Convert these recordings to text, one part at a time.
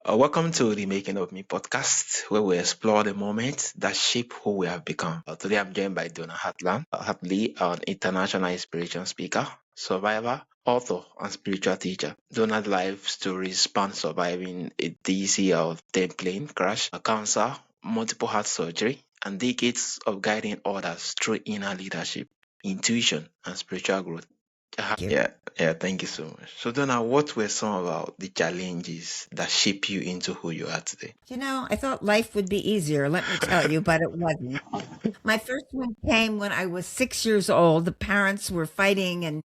Welcome to the Making of Me podcast, where we explore the moments that shape who we have become. Today, I'm joined by Donna Hartley, an international inspiration speaker, survivor, author, and spiritual teacher. Donna's life story spans surviving a DC or 10 plane crash, a cancer, multiple heart surgery, and decades of guiding others through inner leadership, intuition, and spiritual growth. You. Yeah, thank you so much. So, Donna, what were some about the challenges that shape you into who you are today? I thought life would be easier, let me tell you, but it wasn't. My first one came when I was 6 years old. The parents were fighting and,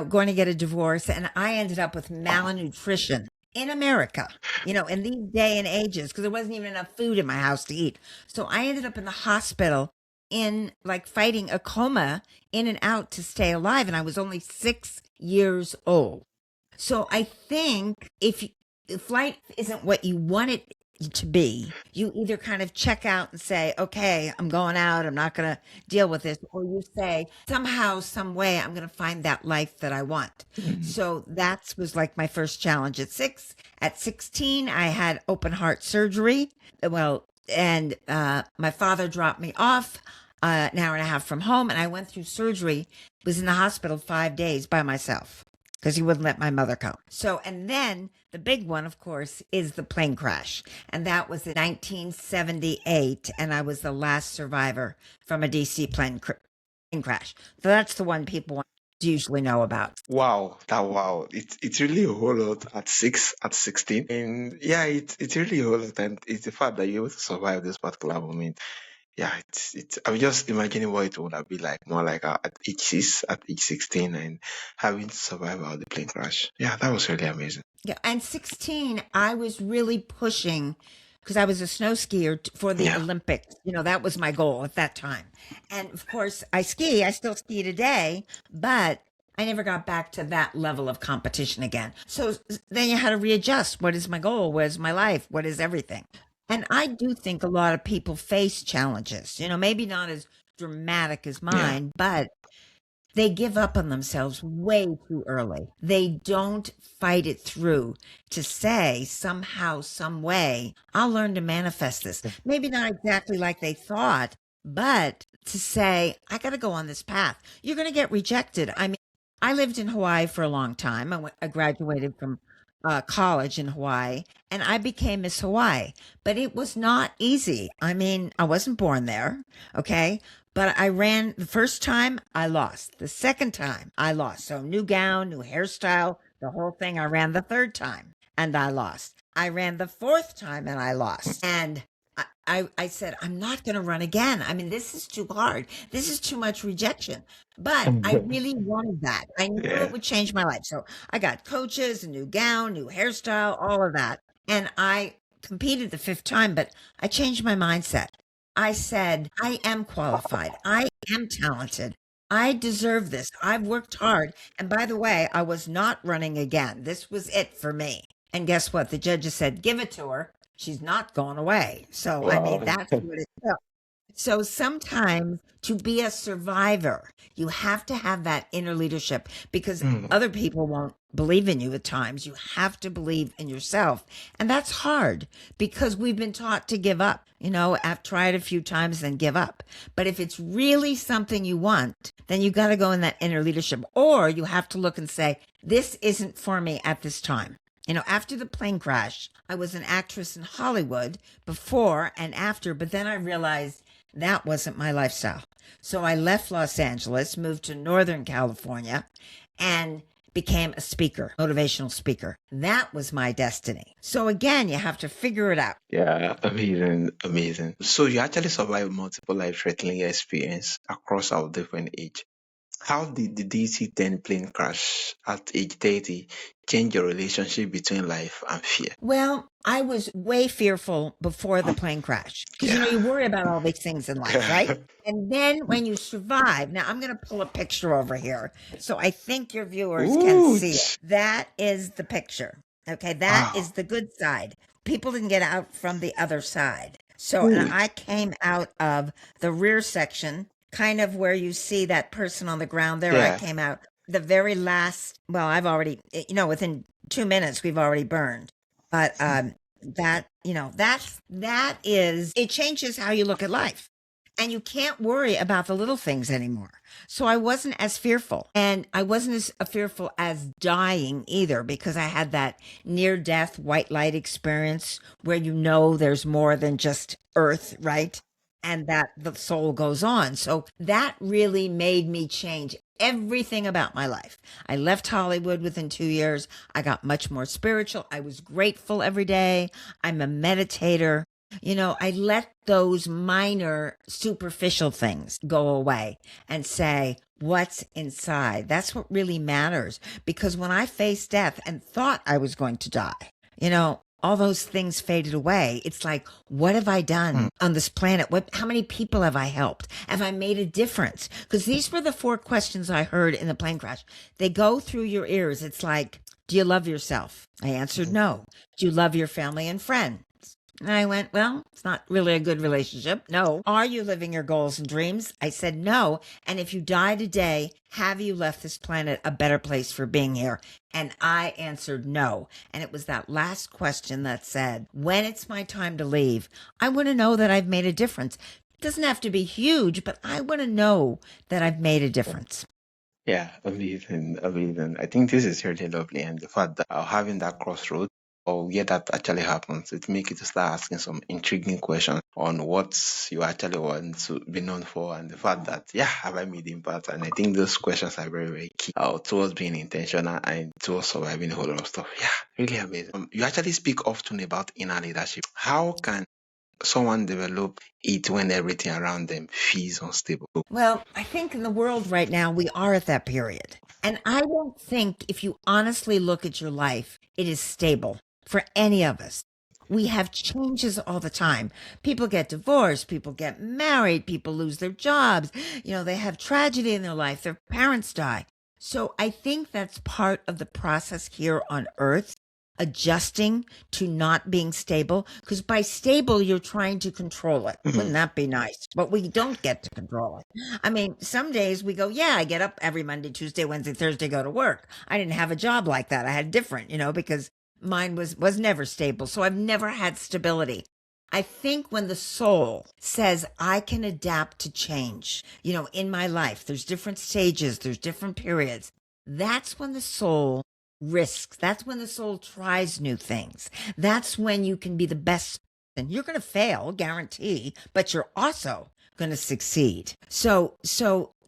going to get a divorce. And I ended up with malnutrition in America, in these day and ages, because there wasn't even enough food in my house to eat. So I ended up in the hospital in like fighting a coma in and out to stay alive. And I was only 6 years old. So I think if life isn't what you want it to be, you either kind of check out and say, okay, I'm going out. I'm not going to deal with this. Or you say, somehow, some way, I'm going to find that life that I want. Mhm. So that was like my first challenge at six. At 16, I had open heart surgery. Well, and my father dropped me off an hour and a half from home. And I went through surgery, was in the hospital 5 days by myself because he wouldn't let my mother come. So, and then the big one, of course, is the plane crash. And that was in 1978. And I was the last survivor from a DC plane crash. So that's the one people usually know about. Wow. It's really a whole lot at 16. And yeah, it's really a whole lot. And it's the fact that you're able to survive this particular moment. Yeah, I'm just imagining what it would have been like, more like at age 16 and having to survive out the plane crash. Yeah, that was really amazing. Yeah. And 16, I was really pushing because I was a snow skier for the Yeah. Olympics. That was my goal at that time. And of course, I still ski today, but I never got back to that level of competition again. So then you had to readjust. What is my goal? Where's my life? What is everything? And I do think a lot of people face challenges, maybe not as dramatic as Yeah. mine, but they give up on themselves way too early. They don't fight it through to say somehow, some way, I'll learn to manifest this. Maybe not exactly like they thought, but to say, I got to go on this path. You're going to get rejected. I mean, I lived in Hawaii for a long time. I graduated from college in Hawaii and I became Miss Hawaii, but it was not easy. I mean, I wasn't born there. Okay. But I ran the first time, I lost. The second time, I lost. So new gown, new hairstyle, the whole thing. I ran the third time and I lost. I ran the fourth time and I lost. And I said, I'm not going to run again. I mean, this is too hard. This is too much rejection. But I really wanted that. I knew it Yeah. would change my life. So I got coaches, a new gown, new hairstyle, all of that. And I competed the fifth time, but I changed my mindset. I said, I am qualified. I am talented. I deserve this. I've worked hard. And by the way, I was not running again. This was it for me. And guess what? The judges said, give it to her. She's not going away. So, I mean, Wow. that's what it took. So sometimes to be a survivor, you have to have that inner leadership because Mm. other people won't believe in you at times. You have to believe in yourself. And that's hard because we've been taught to give up. I've tried a few times and give up. But if it's really something you want, then you got to go in that inner leadership, or you have to look and say, this isn't for me at this time. After the plane crash, I was an actress in Hollywood before and after, but then I realized that wasn't my lifestyle. So I left Los Angeles, moved to Northern California, and became a speaker, motivational speaker. That was my destiny. So again, you have to figure it out. Yeah, amazing. So you actually survived multiple life-threatening experience across our different age. How did the DC-10 plane crash at age 30 change your relationship between life and fear? Well, I was way fearful before the plane crash because Yeah. you worry about all these things in life, right? And then when you survive, now I'm going to pull a picture over here so I think your viewers can Ooh. see it. That is the picture. Okay, that Wow. is the good side. People didn't get out from the other side. So, Ooh. and I came out of the rear section, kind of where you see that person on the ground there. I Yeah. came out the very last, well, I've already, within 2 minutes, we've already burned. But that is, it changes how you look at life. And you can't worry about the little things anymore. So I wasn't as fearful. And I wasn't as fearful as dying either, because I had that near death white light experience where there's more than just earth, right? And that the soul goes on. So that really made me change everything about my life. I left Hollywood within 2 years. I got much more spiritual. I was grateful every day. I'm a meditator. I let those minor superficial things go away and say, what's inside? That's what really matters. Because when I faced death and thought I was going to die, all those things faded away. It's like, what have I done on this planet? How many people have I helped? Have I made a difference? Because these were the 4 questions I heard in the plane crash. They go through your ears. It's like, do you love yourself? I answered no. Do you love your family and friends? And I went, well, it's not really a good relationship. No. Are you living your goals and dreams? I said no. And if you die today, have you left this planet a better place for being here? And I answered no. And it was that last question that said, when it's my time to leave, I want to know that I've made a difference. It doesn't have to be huge, but I want to know that I've made a difference. Yeah, amazing, amazing. I think this is really lovely, and the fact that having that crossroad or where that actually happens, it makes you to start asking some intriguing questions on what you actually want to be known for, and the fact that have I made impact? And I think those questions are very, very key towards being intentional and towards surviving a whole lot of stuff. Yeah, really amazing. You actually speak often about inner leadership. How can someone develop it when everything around them feels unstable? Well, I think in the world right now, we are at that period. And I don't think, if you honestly look at your life, it is stable for any of us. We have changes all the time. People get divorced, people get married, people lose their jobs. They have tragedy in their life, their parents die. So I think that's part of the process here on earth, adjusting to not being stable. Because by stable, you're trying to control it. Wouldn't that be nice? But we don't get to control it. I mean, some days we go, I get up every Monday, Tuesday, Wednesday, Thursday, go to work. I didn't have a job like that. I had different, because mine was never stable. So I've never had stability. I think when the soul says, I can adapt to change, in my life, there's different stages, there's different periods. That's when the soul risks. That's when the soul tries new things. That's when you can be the best. And you're going to fail, guarantee, but you're also going to succeed. So,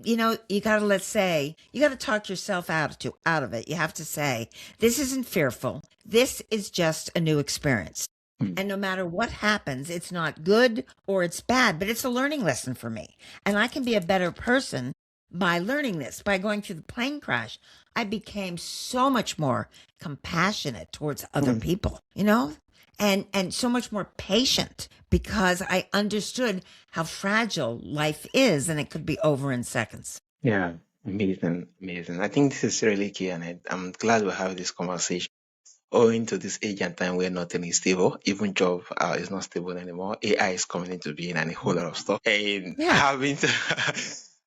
you got to talk yourself out of it. You have to say, this isn't fearful. This is just a new experience. And no matter what happens, it's not good or it's bad, but it's a learning lesson for me. And I can be a better person by learning this. By going through the plane crash, I became so much more compassionate towards other people, and so much more patient, because I understood how fragile life is and it could be over in seconds. Yeah, amazing, amazing. I think this is really key, and I'm glad we have this conversation. Owing to this age and time where nothing is stable, even job is not stable anymore. AI is coming into being and a whole lot of stuff. And having to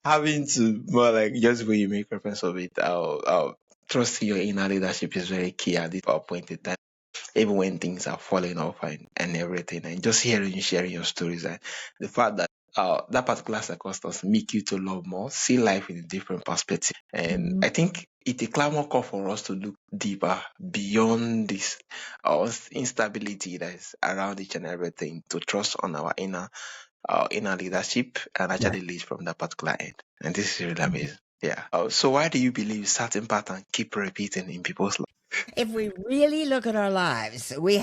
having to more like just where you make reference of it, trusting your inner leadership is very key at this point in time. Even when things are falling off and everything, and just hearing you sharing your stories, and the fact that that particular circumstance make you to love more, see life in a different perspective. And I think it's a clamor call for us to look deeper beyond this instability that is around each and everything, to trust on our inner leadership and actually lead from that particular end. And this is really amazing. Yeah. So why do you believe certain patterns keep repeating in people's lives? If we really look at our lives, we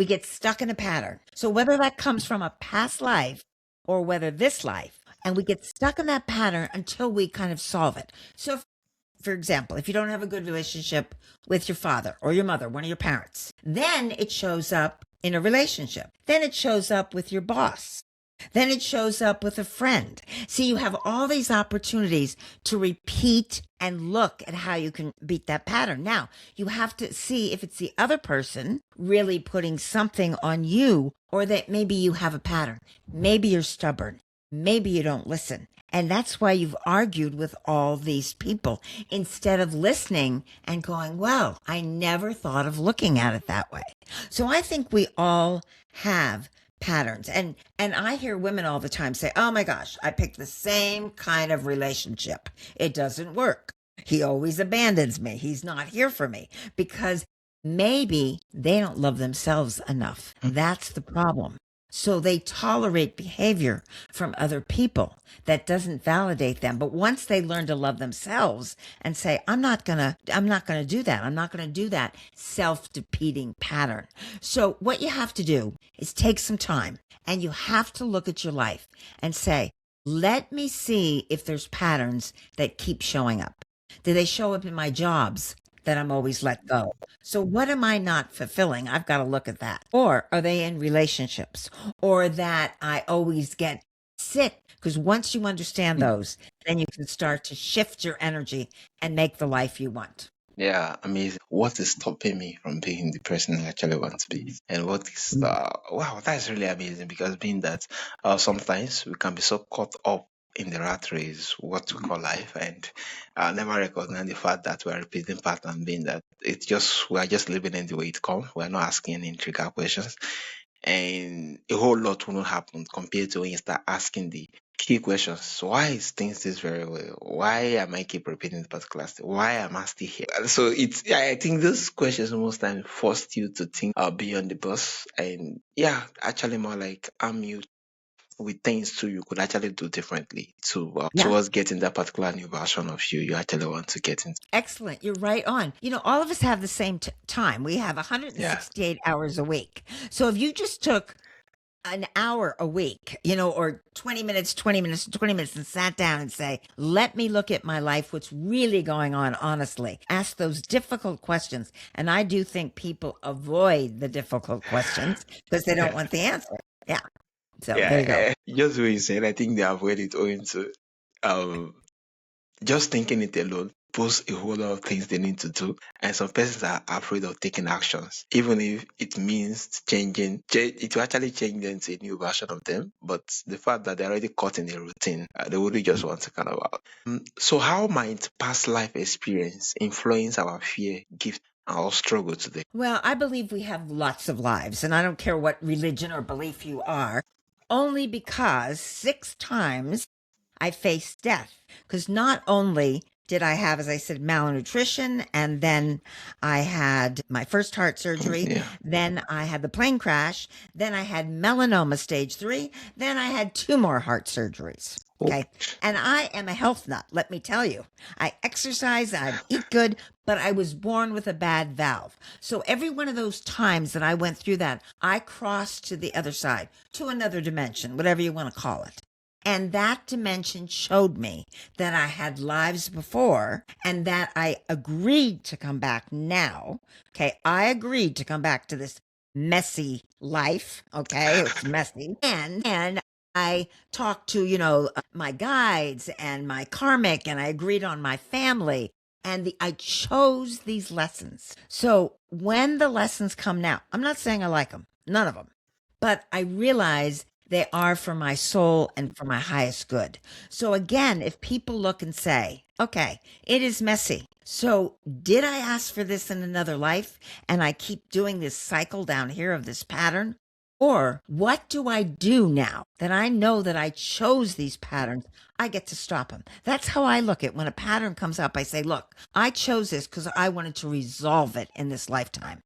get stuck in a pattern. So whether that comes from a past life or whether this life, and we get stuck in that pattern until we kind of solve it. So for example, if you don't have a good relationship with your father or your mother, one of your parents, then it shows up in a relationship. Then it shows up with your boss. Then it shows up with a friend. See, you have all these opportunities to repeat and look at how you can beat that pattern. Now, you have to see if it's the other person really putting something on you, or that maybe you have a pattern. Maybe you're stubborn. Maybe you don't listen. And that's why you've argued with all these people instead of listening and going, well, I never thought of looking at it that way. So I think we all have patterns. And I hear women all the time say, "Oh my gosh, I picked the same kind of relationship. It doesn't work. He always abandons me. He's not here for me," because maybe they don't love themselves enough. That's the problem. So they tolerate behavior from other people that doesn't validate them. But once they learn to love themselves and say, I'm not gonna do that. I'm not gonna do that self-defeating pattern. So what you have to do is take some time and you have to look at your life and say, let me see if there's patterns that keep showing up. Do they show up in my jobs that I'm always let go? So what am I not fulfilling? I've got to look at that. Or are they in relationships? Or that I always get sick? Because once you understand those, then you can start to shift your energy and make the life you want. Yeah, amazing. What is stopping me from being the person I actually want to be? And what is, wow, that's really amazing because being that sometimes we can be so caught up in the rat race, what we call life, and never recognize the fact that we're repeating pattern, being that it's just, we're just living in the way it comes. We're not asking any intricate questions. And a whole lot will not happen compared to when you start asking the key questions. Why is things this very well? Why am I keep repeating the particular thing? Why am I still here? So it's, yeah, I think those questions most times forced you to think beyond the box. And yeah, actually more like I'm you with things too you could actually do differently to Yeah. towards getting that particular new version of you actually want to get into. Excellent. You're right on. You know, all of us have the same time. We have Yeah. 168 hours a week. So if you just took an hour a week, or 20 minutes, 20 minutes, 20 minutes, and sat down and say, let me look at my life, what's really going on, honestly. Ask those difficult questions. And I do think people avoid the difficult questions because they don't Yeah. want the answer. Yeah. So there you go. Yeah. Just what you said, I think they avoid it owing to um just thinking it alone poses a whole lot of things they need to do. And some persons are afraid of taking actions, even if it means it will actually change them to a new version of them. But the fact that they're already caught in a routine, they really just want to kind of out. So how might past life experience influence our fear, gift, and our struggle today? Well, I believe we have lots of lives, and I don't care what religion or belief you are, only because 6 times I faced death. Because not only did I have, as I said, malnutrition, and then I had my first heart surgery, Yeah. then I had the plane crash, then I had melanoma stage 3, then I had 2 more heart surgeries. Oh, Okay. And I am a health nut, let me tell you. I exercise, I eat good, but I was born with a bad valve. So every one of those times that I went through that, I crossed to the other side, to another dimension, whatever you want to call it. And that dimension showed me that I had lives before and that I agreed to come back now. Okay. I agreed to come back to this messy life. Okay. It's messy. And I talked to, my guides and my karmic, and I agreed on my family. And I chose these lessons. So when the lessons come now, I'm not saying I like them, none of them, but I realize they are for my soul and for my highest good. So again, if people look and say, okay, it is messy. So did I ask for this in another life? And I keep doing this cycle down here of this pattern? Or what do I do now that I know that I chose these patterns? I get to stop them. That's how I look at when a pattern comes up. I say, look, I chose this because I wanted to resolve it in this lifetime.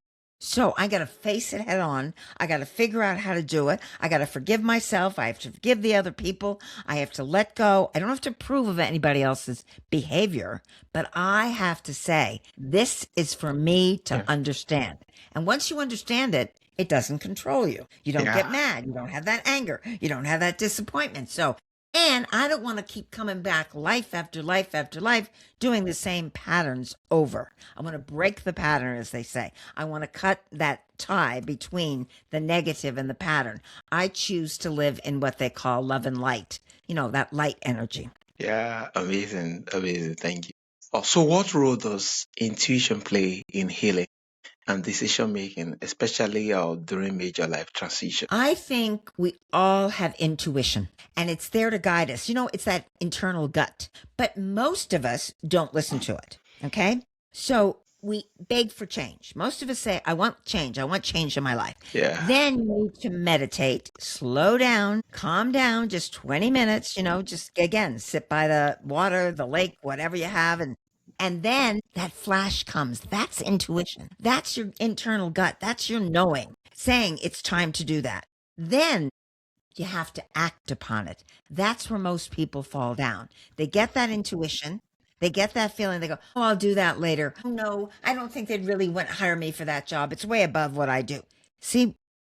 So I got to face it head on. I got to figure out how to do it. I got to forgive myself. I have to forgive the other people. I have to let go. I don't have to approve of anybody else's behavior, but I have to say, this is for me to yeah. understand. And once you understand it, it doesn't control you. You don't get Yeah. mad. You don't have that anger. You don't have that disappointment. So, and I don't want to keep coming back life after life after life doing the same patterns over. I want to break the pattern, as they say. I want to cut that tie between the negative and the pattern. I choose to live in what they call love and light, that light energy. Yeah. Amazing. Amazing. Thank you. Oh, so what role does intuition play in healing? and decision making, especially during major life transition. I think we all have intuition and it's there to guide us. It's that internal gut, but most of us don't listen to it. Okay. So we beg for change. Most of us say, I want change. I want change in my life. Yeah. Then you need to meditate, slow down, calm down, just 20 minutes, just again, sit by the water, the lake, whatever you have. And then that flash comes. That's intuition. That's your internal gut. That's your knowing saying it's time to do that. Then you have to act upon it. That's where most people fall down. They get that intuition. They get that feeling. They go, oh, I'll do that later. Oh, no, I don't think they'd really want to hire me for that job. It's way above what I do. See,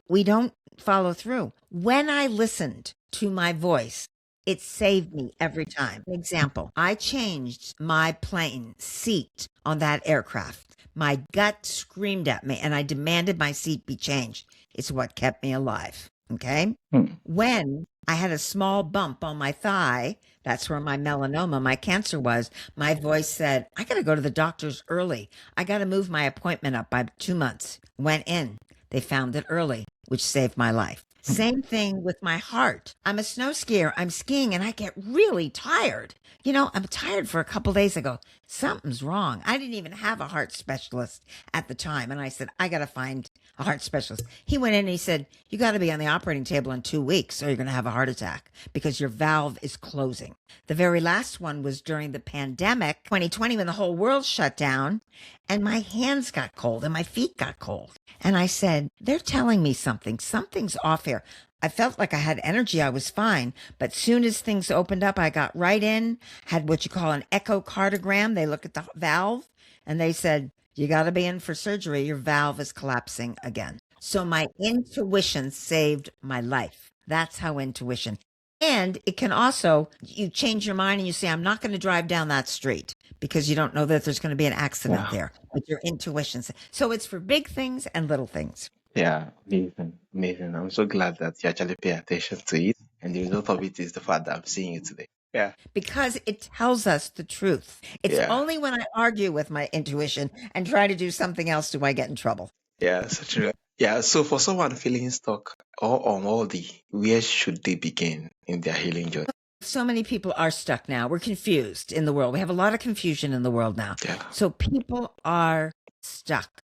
we don't follow through. When I listened to my voice, it saved me every time. Example, I changed my plane seat on that aircraft. My gut screamed at me and I demanded my seat be changed. It's what kept me alive. Okay. When I had a small bump on my thigh, that's where my melanoma, my cancer was, my voice said, I got to go to the doctor's early. I got to move my appointment up by 2 months. Went in. They found it early, which saved my life. Same thing with my heart. I'm a snow skier. I'm skiing and I get really tired. I'm tired for a couple days. I go, something's wrong. I didn't even have a heart specialist at the time. And I said, I got to find a heart specialist. He went in and he said, you got to be on the operating table in 2 weeks or you're going to have a heart attack because your valve is closing. The very last one was during the pandemic, 2020, when the whole world shut down and my hands got cold and my feet got cold. And I said, they're telling me something. Something's off here. I felt like I had energy. I was fine. But soon as things opened up, I got right in, had what you call an echocardiogram. They look at the valve and they said, you got to be in for surgery. Your valve is collapsing again. So my intuition saved my life. That's how intuition. And it can also, you change your mind and you say, I'm not going to drive down that street because you don't know that there's going to be an accident there with your intuition. So it's for big things and little things. Yeah, amazing, amazing. I'm so glad that you actually pay attention to it. And the result of it is the fact that I'm seeing you today. Yeah. Because it tells us the truth. It's only when I argue with my intuition and try to do something else do I get in trouble. Yeah, so true. Yeah, so for someone feeling stuck or unworthy, where should they begin in their healing journey? So many people are stuck now. We're confused in the world. We have a lot of confusion in the world now. Yeah. So people are stuck.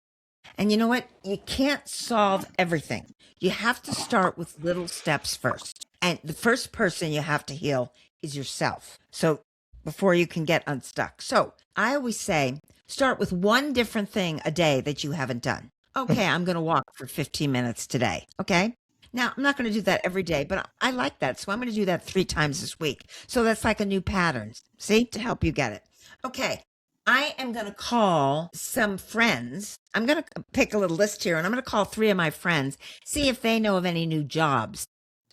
And you know what? You can't solve everything. You have to start with little steps first. And the first person you have to heal is yourself. So before you can get unstuck. So I always say, start with one different thing a day that you haven't done. Okay, I'm going to walk for 15 minutes today. Okay. Now, I'm not going to do that every day, but I like that. So I'm going to do that 3 times this week. So that's like a new pattern, see, to help you get it. Okay. I am going to call some friends. I'm going to pick a little list here and I'm going to call 3 of my friends, see if they know of any new jobs.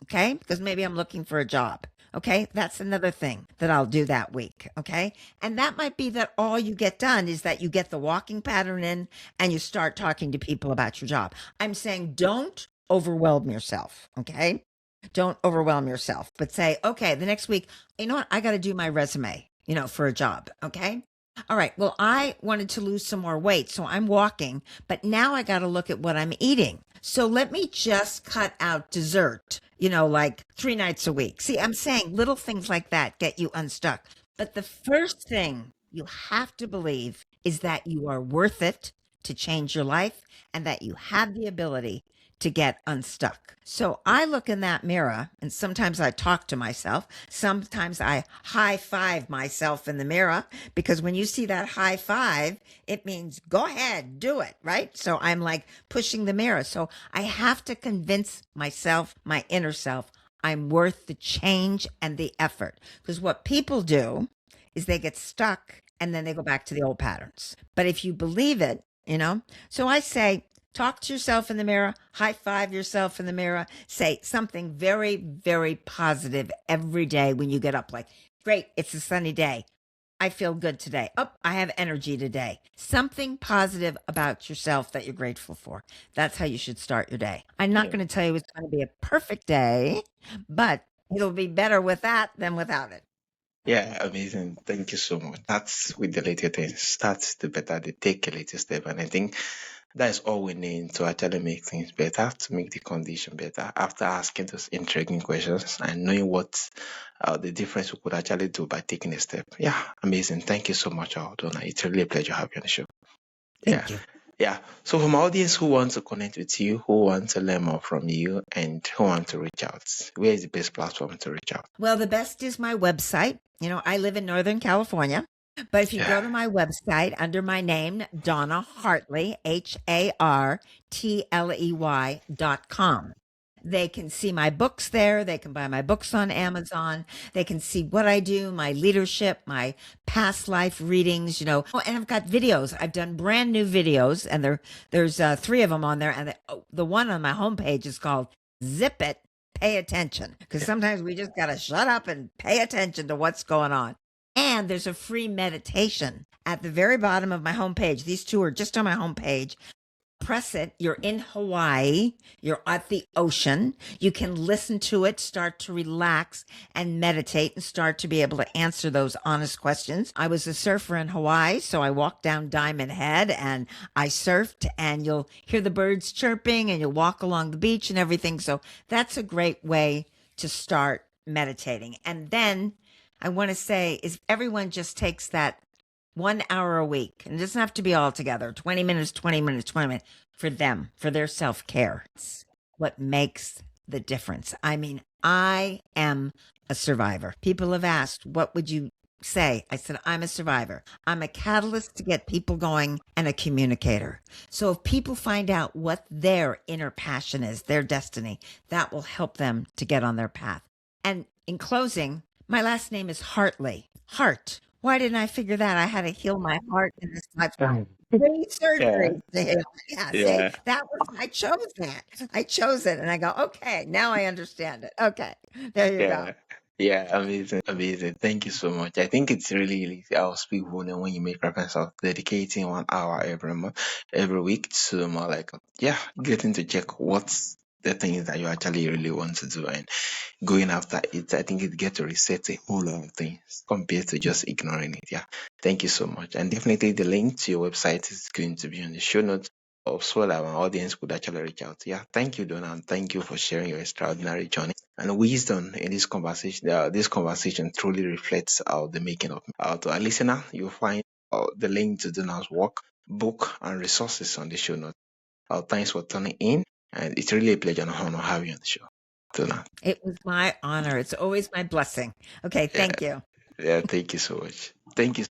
Okay. Because maybe I'm looking for a job. Okay. That's another thing that I'll do that week. Okay. And that might be that all you get done is that you get the walking pattern in and you start talking to people about your job. I'm saying don't overwhelm yourself. Okay. Don't overwhelm yourself, but say, okay, the next week, you know what? I got to do my resume, for a job. Okay. All right. Well, I wanted to lose some more weight, so I'm walking, but now I got to look at what I'm eating. So let me just cut out dessert, like 3 nights a week. See, I'm saying little things like that get you unstuck. But the first thing you have to believe is that you are worth it to change your life and that you have the ability to get unstuck. So I look in that mirror and sometimes I talk to myself. Sometimes I high five myself in the mirror because when you see that high five, it means go ahead, do it, right? So I'm like pushing the mirror. So I have to convince myself, my inner self, I'm worth the change and the effort. Because what people do is they get stuck and then they go back to the old patterns. But if you believe it, so I say, talk to yourself in the mirror, high five yourself in the mirror, say something very, very positive every day when you get up, like, great, it's a sunny day. I feel good today. Oh, I have energy today. Something positive about yourself that you're grateful for. That's how you should start your day. I'm not going to tell you it's going to be a perfect day, but it'll be better with that than without it. Yeah, amazing. Thank you so much. That's with the little things. That's the better they take a little step. And I think That is all we need to actually make things better, to make the condition better. After asking those intriguing questions and knowing what the difference we could actually do by taking a step. Yeah, amazing. Thank you so much, Donna. It's really a pleasure having you on the show. Yeah. Thank you. Yeah. So from my audience who wants to connect with you, who wants to learn more from you, and who want to reach out, where is the best platform to reach out? Well, the best is my website. I live in Northern California, but if you Yeah. go to my website under my name, Donna Hartley, HARTLEY.com. They can see my books there. They can buy my books on Amazon. They can see what I do, my leadership, my past life readings, Oh, and I've got videos. I've done brand new videos, and there's 3 of them on there. And the one on my homepage is called Zip It, Pay Attention. Because sometimes we just got to shut up and pay attention to what's going on. And there's a free meditation at the very bottom of my homepage. These 2 are just on my homepage. Press it. You're in Hawaii. You're at the ocean. You can listen to it, start to relax and meditate and start to be able to answer those honest questions. I was a surfer in Hawaii, so I walked down Diamond Head and I surfed, and you'll hear the birds chirping and you'll walk along the beach and everything. So that's a great way to start meditating. And then I want to say is everyone just takes that 1 hour a week, and it doesn't have to be all together, 20 minutes, 20 minutes, 20 minutes for them, for their self care. It's what makes the difference. I mean, I am a survivor. People have asked, what would you say? I said, I'm a survivor. I'm a catalyst to get people going and a communicator. So if people find out what their inner passion is, their destiny, that will help them to get on their path. And in closing, my last name is Hartley. Heart. Why didn't I figure that? I had to heal my heart in this lifetime. 3 Yeah. surgeries to heal. Yeah, see, Yeah. I chose that. I chose it, and I go, okay, now I understand it. Okay, there you go. Yeah. Yeah, amazing, amazing. Thank you so much. I think it's really speakable when you make reference of dedicating 1 hour every month, every week to more like, getting to check what's the things that you actually really want to do and going after it. I think it gets to reset a whole lot of things compared to just ignoring it. Yeah. Thank you so much. And definitely the link to your website is going to be on the show notes so that our audience could actually reach out. Yeah. Thank you, Donna. And thank you for sharing your extraordinary journey and wisdom in this conversation. This conversation truly reflects the making of. To our listener, you'll find the link to Donna's work, book, and resources on the show notes. Thanks for tuning in, and it's really a pleasure and honor having you on the show, Donna. It was my honor. It's always my blessing. Okay, Yeah, thank you. yeah. Thank you so much. Thank you.